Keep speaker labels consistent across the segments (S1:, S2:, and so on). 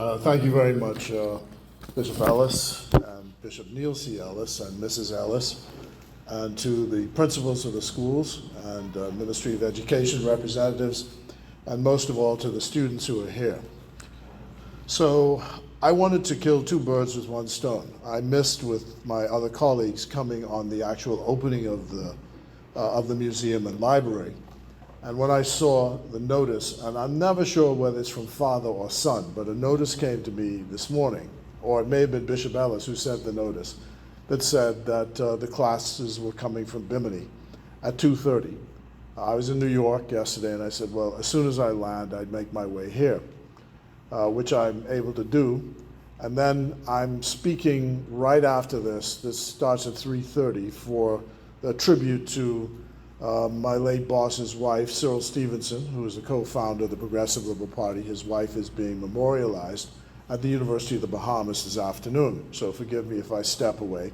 S1: Thank you very much, Bishop Ellis and Bishop Neil C. Ellis and Mrs. Ellis, and to the principals of the schools and Ministry of Education representatives, and most of all to the students who are here. So I wanted to kill two birds with one stone. I missed with my other colleagues coming on the actual opening of the museum and library. And when I saw the notice, and I'm never sure whether it's from father or son, but a notice came to me this morning, or it may have been Bishop Ellis who sent the notice, that said that the classes were coming from Bimini at 2:30. I was in New York yesterday, and I said, well, as soon as I land, I'd make my way here, which I'm able to do. And then I'm speaking right after this. This starts at 3:30 for a tribute to my late boss's wife, Cyril Stevenson, who is a co-founder of the Progressive Liberal Party. His wife is being memorialized at the University of the Bahamas this afternoon, so forgive me if I step away.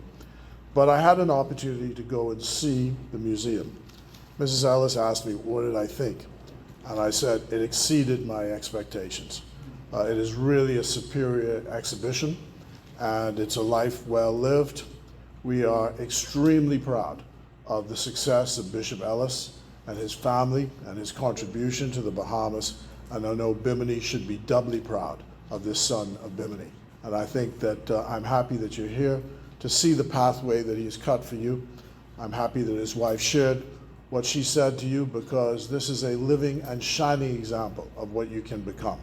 S1: But I had an opportunity to go and see the museum. Mrs. Ellis asked me, what did I think? And I said, it exceeded my expectations. It is really a superior exhibition, and it's a life well lived. We are extremely proud of the success of Bishop Ellis and his family and his contribution to the Bahamas, and I know Bimini should be doubly proud of this son of Bimini. And I think that I'm happy that you're here to see the pathway that he has cut for you. I'm happy that his wife shared what she said to you, because this is a living and shining example of what you can become.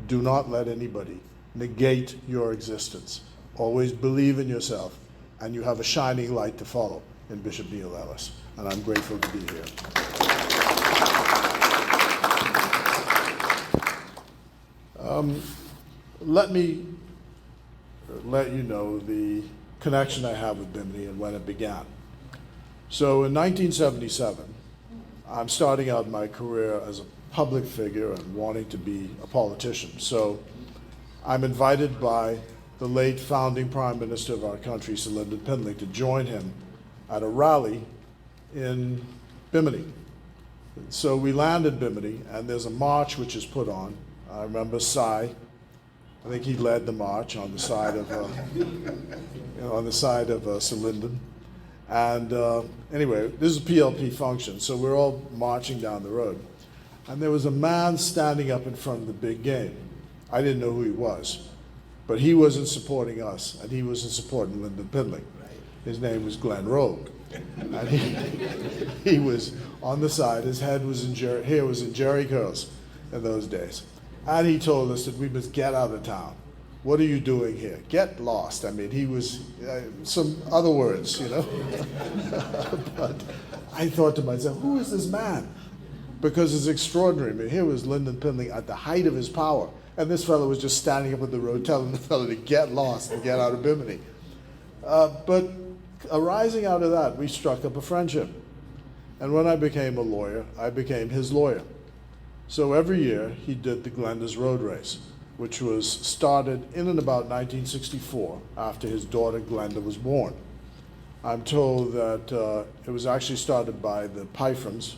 S1: Do not let anybody negate your existence. Always believe in yourself, and you have a shining light to follow in Bishop Neil Ellis, and I'm grateful to be here. Let me let you know the connection I have with Bimini and when it began. So in 1977, I'm starting out my career as a public figure and wanting to be a politician. So I'm invited by the late founding Prime Minister of our country, Sir Lyndon Pindling, to join him at a rally in Bimini. So we land in Bimini, and there's a march which is put on. I remember Cy, I think he led the march on the side of Sir Lyndon. And anyway, this is a PLP function, so we're all marching down the road. And there was a man standing up in front of the big game. I didn't know who he was, but he wasn't supporting us, and he wasn't supporting Lyndon Pindling. His name was Glenn Rogue, and he was on the side. His head was in hair was in jerry curls in those days, and he told us that we must get out of town. What are you doing here? Get lost. I mean, he was some other words, you know. But I thought to myself, who is this man? Because it's extraordinary. I mean, here was Lyndon Pindling at the height of his power, and this fellow was just standing up at the road telling the fellow to get lost and get out of Bimini. But arising out of that, we struck up a friendship. And when I became a lawyer, I became his lawyer. So every year he did the Glenda's Road Race, which was started in and about 1964 after his daughter Glenda was born. I'm told that it was actually started by the Pyframs,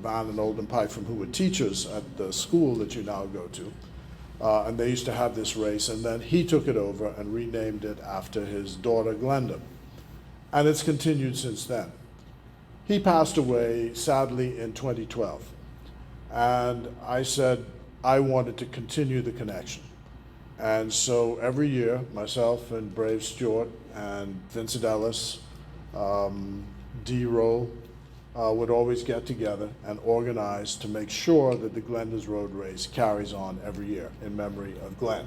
S1: Van and Olden Pyfram, who were teachers at the school that you now go to. And they used to have this race, and then he took it over and renamed it after his daughter Glenda. And it's continued since then. He passed away, sadly, in 2012. And I said I wanted to continue the connection. And so every year, myself and Brave Stewart and Vincent Ellis, D. Rowe, would always get together and organize to make sure that the Glenda's Road Race carries on every year in memory of Glenn,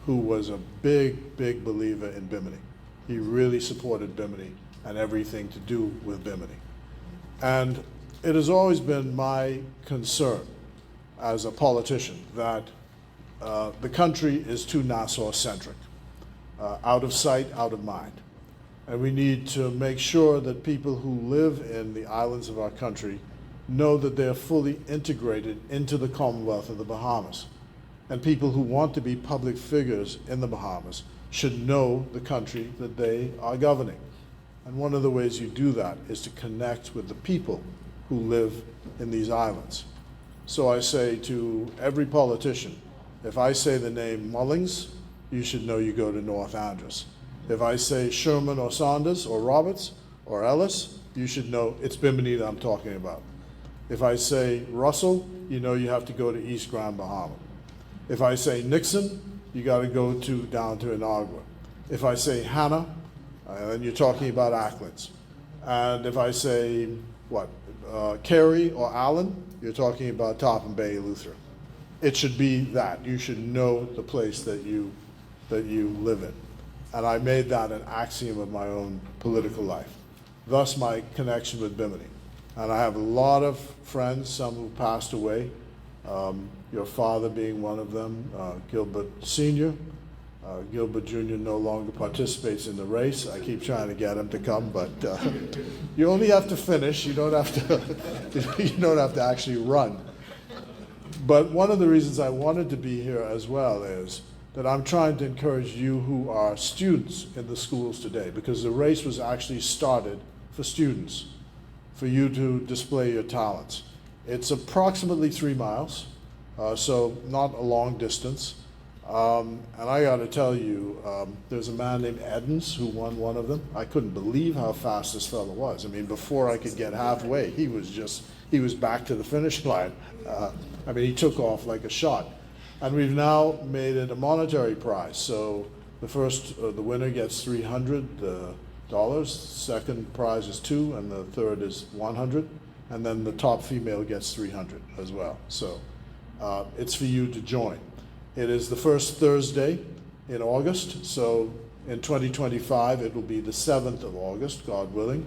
S1: who was a big, big believer in Bimini. He really supported Bimini and everything to do with Bimini. And it has always been my concern as a politician that the country is too Nassau-centric, out of sight, out of mind. And we need to make sure that people who live in the islands of our country know that they're fully integrated into the Commonwealth of the Bahamas. And people who want to be public figures in the Bahamas should know the country that they are governing. And one of the ways you do that is to connect with the people who live in these islands. So I say to every politician, if I say the name Mullings, you should know you go to North Andros. If I say Sherman or Saunders or Roberts or Ellis, you should know it's Bimini that I'm talking about. If I say Russell, you know you have to go to East Grand Bahama. If I say Nixon, you got to go down to Inagua. If I say Hannah, then you're talking about Acklands. And if I say, Carey or Allen, you're talking about Topham Bay Lutheran. It should be that. You should know the place that you live in. And I made that an axiom of my own political life. Thus my connection with Bimini. And I have a lot of friends, some who passed away, your father being one of them, Gilbert Sr. Gilbert Jr. no longer participates in the race. I keep trying to get him to come, but you only have to finish. You don't have to, you don't have to actually run. But one of the reasons I wanted to be here as well is that I'm trying to encourage you who are students in the schools today, because the race was actually started for students, for you to display your talents. It's approximately 3 miles, so not a long distance. And I got to tell you, there's a man named Edens who won one of them. I couldn't believe how fast this fellow was. I mean, before I could get halfway, he was back to the finish line. I mean, he took off like a shot. And we've now made it a monetary prize. So the winner gets $300. Second prize is $200, and the third is $100. And then the top female gets $300 as well. So it's for you to join. It is the first Thursday in August, so in 2025 it will be the 7th of August, God willing.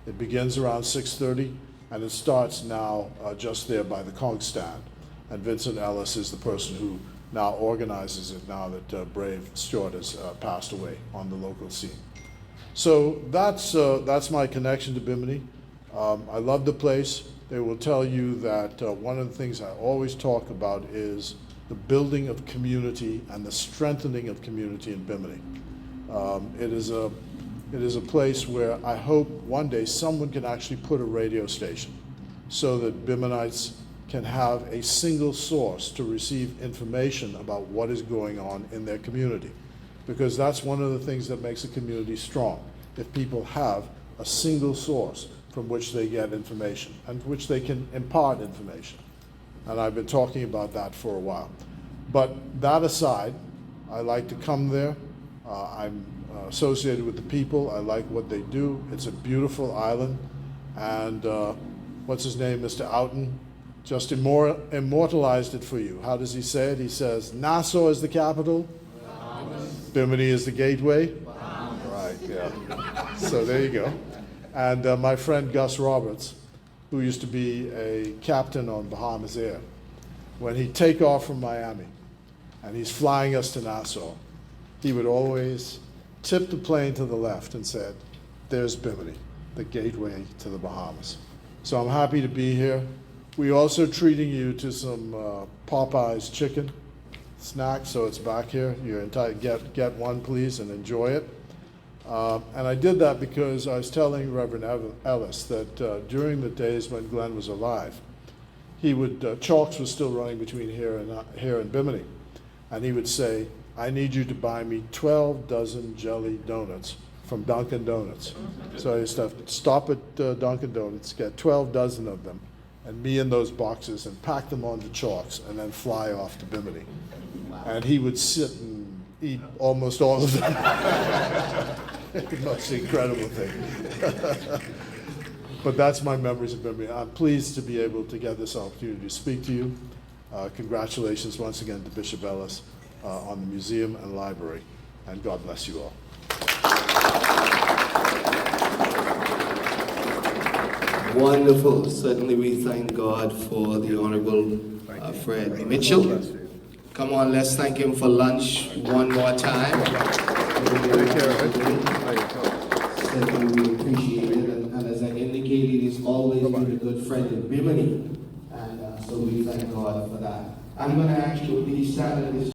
S1: It begins around 6:30, and it starts now just there by the conch stand. And Vincent Ellis is the person who now organizes it now that Brave Stewart has passed away on the local scene. So that's my connection to Bimini. I love the place. They will tell you that one of the things I always talk about is the building of community and the strengthening of community in Bimini. It is a place where I hope one day someone can actually put a radio station so that Biminites can have a single source to receive information about what is going on in their community. Because that's one of the things that makes a community strong. If people have a single source from which they get information and which they can impart information. And I've been talking about that for a while. But that aside, I like to come there. I'm associated with the people. I like what they do. It's a beautiful island. And what's his name, Mr. Outen, just immortalized it for you. How does he say it? He says, Nassau is the capital. Bimini is the gateway. Right, yeah. So there you go. And my friend Gus Roberts, who used to be a captain on Bahamas Air, when he'd take off from Miami and he's flying us to Nassau, he would always tip the plane to the left and said, there's Bimini, the gateway to the Bahamas. So I'm happy to be here. We're also treating you to some Popeye's chicken snack, so it's back here. You're entitled, get one please and enjoy it. And I did that because I was telling Reverend Ellis that during the days when Glenn was alive, he would, Chalks was still running between here and Bimini, and he would say, I need you to buy me 12 dozen jelly donuts from Dunkin' Donuts. So I used to have to stop at Dunkin' Donuts, get 12 dozen of them, and me in those boxes and pack them onto Chalks and then fly off to Bimini. And he would sit and eat almost all of them. The most incredible thing. But that's my memories of Bimini. I'm pleased to be able to get this opportunity to speak to you. Congratulations once again to Bishop Ellis on the museum and library, and God bless you all.
S2: Wonderful. Certainly we thank God for the Honorable Fred Mitchell. Come on, let's thank him for lunch one more time. Certainly we appreciate it, and as I indicated, he's always been a good friend in Bimini, and so we thank God for that. I'm going to actually stand at this